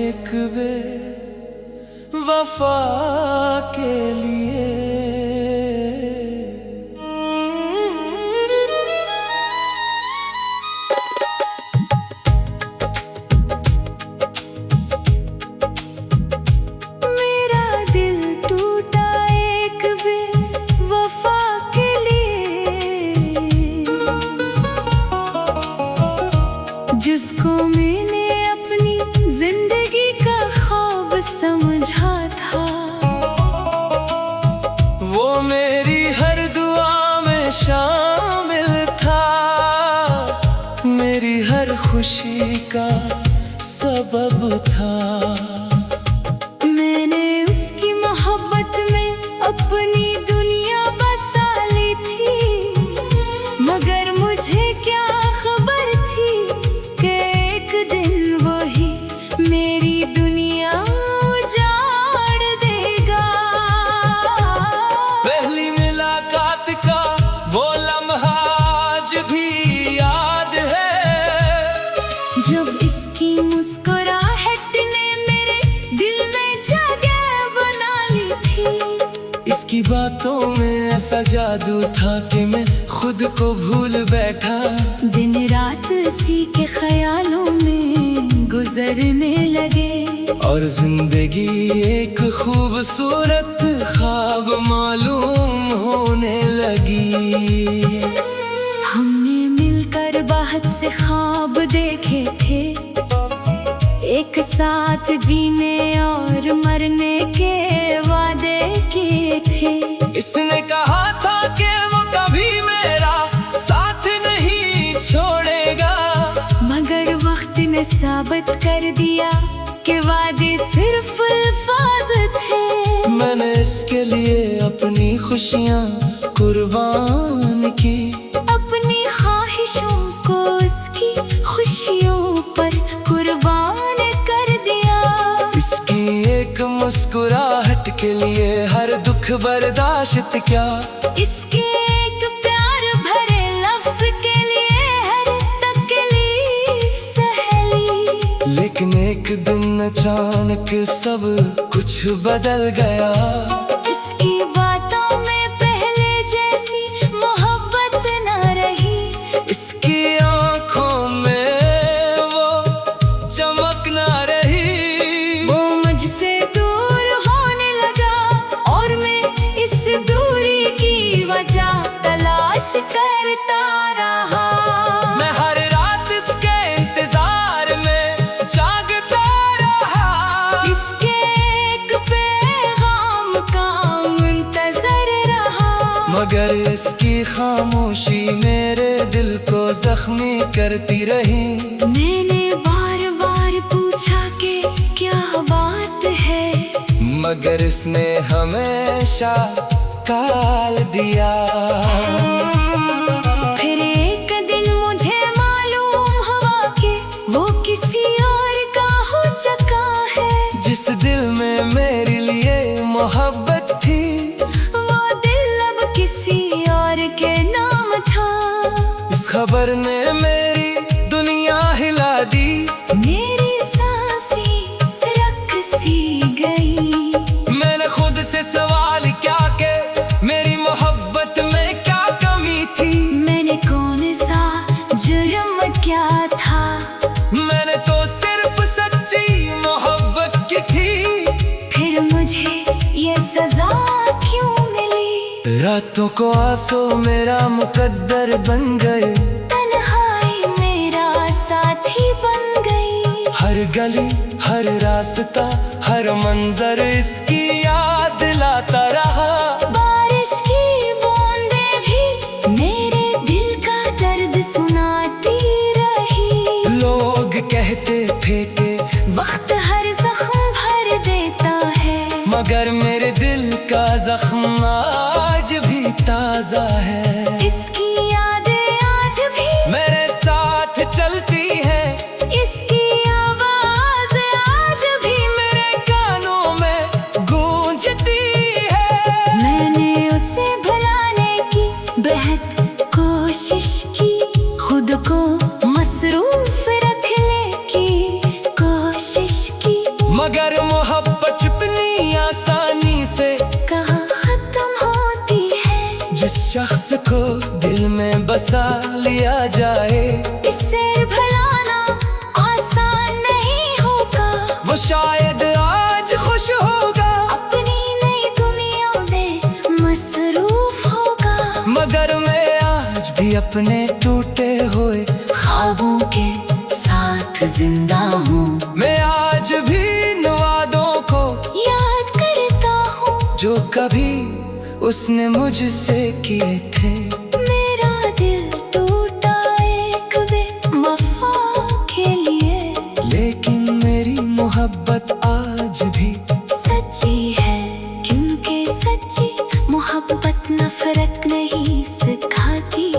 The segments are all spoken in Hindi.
एक बे वफा के लिए। मेरा दिल टूटा एक बे वफा के लिए, जिसको मैंने अपनी जिंदगी का ख्वाब समझा था। वो मेरी हर दुआ में शामिल था, मेरी हर खुशी का सबब था। मैंने उसकी मोहब्बत में अपनी दुनिया बसा ली थी, मगर मुझे क्या खबर थी कि एक दिन वही मेरी दुनिया उजाड़ देगा। पहली मुलाकात का वो लम्हा आज भी याद है, जब इसकी मुस्कुराहट ने मेरे दिल में जगह बना ली थी। इसकी बातों में ऐसा जादू था कि मैं खुद को भूल बैठा। दिन रात इसी के ख्यालों में गुजरने लगे, और जिंदगी एक खूबसूरत ख्वाब मालूम होने लगी। हमने मिलकर बहुत से ख्वाब देखे थे, एक साथ जीने और मरने के वादे किए थे। इसने कहा था कि वो कभी मेरा साथ नहीं छोड़ेगा, मगर वक्त ने साबित कर दिया कि वादे सिर्फ अल्फाज थे। मैंने इसके लिए अपनी खुशियाँ कुर्बान की, अपनी ख्वाहिशों को उसकी खुशियों पर कुर्बान कर दिया। इसकी एक मुस्कुराहट के लिए हर दुख बर्दाश्त क्या, इसके एक प्यार भरे लफ्ज के लिए हर तकलीफ सह ली। लेकिन एक दिन अचानक सब कुछ बदल गया। इसकी बातों में पहले जैसी मोहब्बत न रही, इसकी आंखों में वो चमक ना रही। वो मुझसे दूर होने लगा और मैं इस दूरी की वजह तलाश करता रहा। मैं हर रात इसके इंतजार में जागता रहा, इसके एक पैगाम का मुंतजर रहा, मगर इसकी खामोशी मेरे दिल को जख्मी करती रही। मैंने बार बार पूछा कि क्या बात है, मगर इसने हमेशा टाल दिया। फिर एक दिन मुझे मालूम हुआ कि वो किसी और का हो चुका है। जिस दिल में मेरे लिए मोहब्बत थी, वो दिल अब किसी और के नाम था। इस खबर ने मेरी दुनिया हिला दी। मेरी सांसें रक सी गई। मैंने खुद से सवाल क्या कि मेरी मोहब्बत में क्या कमी थी। मैंने कौन सा जुर्म क्या था, मैंने तो सिर्फ सच्ची मोहब्बत की थी। फिर मुझे ये सजा क्यों मिली। रातों को आंसू मेरा मुकद्दर बन गए, तन्हाई मेरा साथी बन गई। हर गली हर रास्ता हर मंजर इसकी याद लाता रहा। बारिश की बूंदें भी मेरे दिल का दर्द सुनाती रही। लोग कहते थे कि वक्त हर जख्म भर देता है, मगर मेरे दिल का जख्म आज भी ताजा है। इसकी यादें आज भी मेरे साथ चलती है, इसकी आवाज आज भी मेरे कानों में गूंजती है। मैंने उसे भुलाने की बेहद कोशिश की, खुद को मसरूफ रखने की कोशिश शख्स को दिल में बसा लिया जाए, इससे भुलाना आसान नहीं होगा। वो शायद आज खुश होगा, अपनी नई दुनिया में मसरूफ होगा। मगर मैं आज भी अपने टूटे हुए ख्वाबों के साथ जिंदा हूँ। मैं आज भी इन वादों को याद करता हूँ जो कभी उसने मुझसे किए थे। मेरा दिल टूटा एक बेवफा के लिए, लेकिन मेरी मोहब्बत आज भी सच्ची है। क्योंकि सच्ची मोहब्बत नफरत नहीं सिखाती,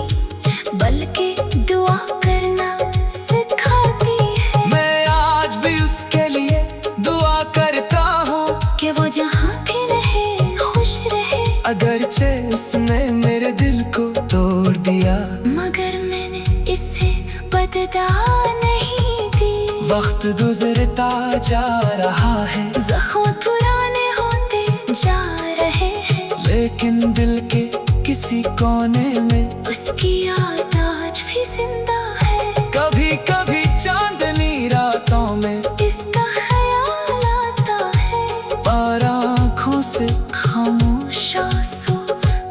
बल्कि दुआ करना सिखाती है। मैं आज भी उसके लिए दुआ करता हूँ कि वो जहाँ भी रहे खुश रहे। अगरचे उसने मेरे दिल को तोड़ दिया, मगर मैंने इसे बदला नहीं दी। वक्त गुजरता जा रहा है, जख्म पुराने होते जा रहे हैं, लेकिन दिल के किसी कोने में उसकी याद आज भी जिंदा है। कभी कभी चांदनी रातों में इसका ख्याल आता है, और आँखों से खामोश आंसू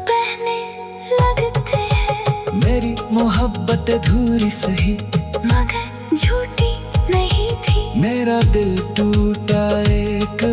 बहने लगते हैं। मेरी मोहब्बत अधूरी सही, मगर झूठी नहीं थी। मेरा दिल टूटा एक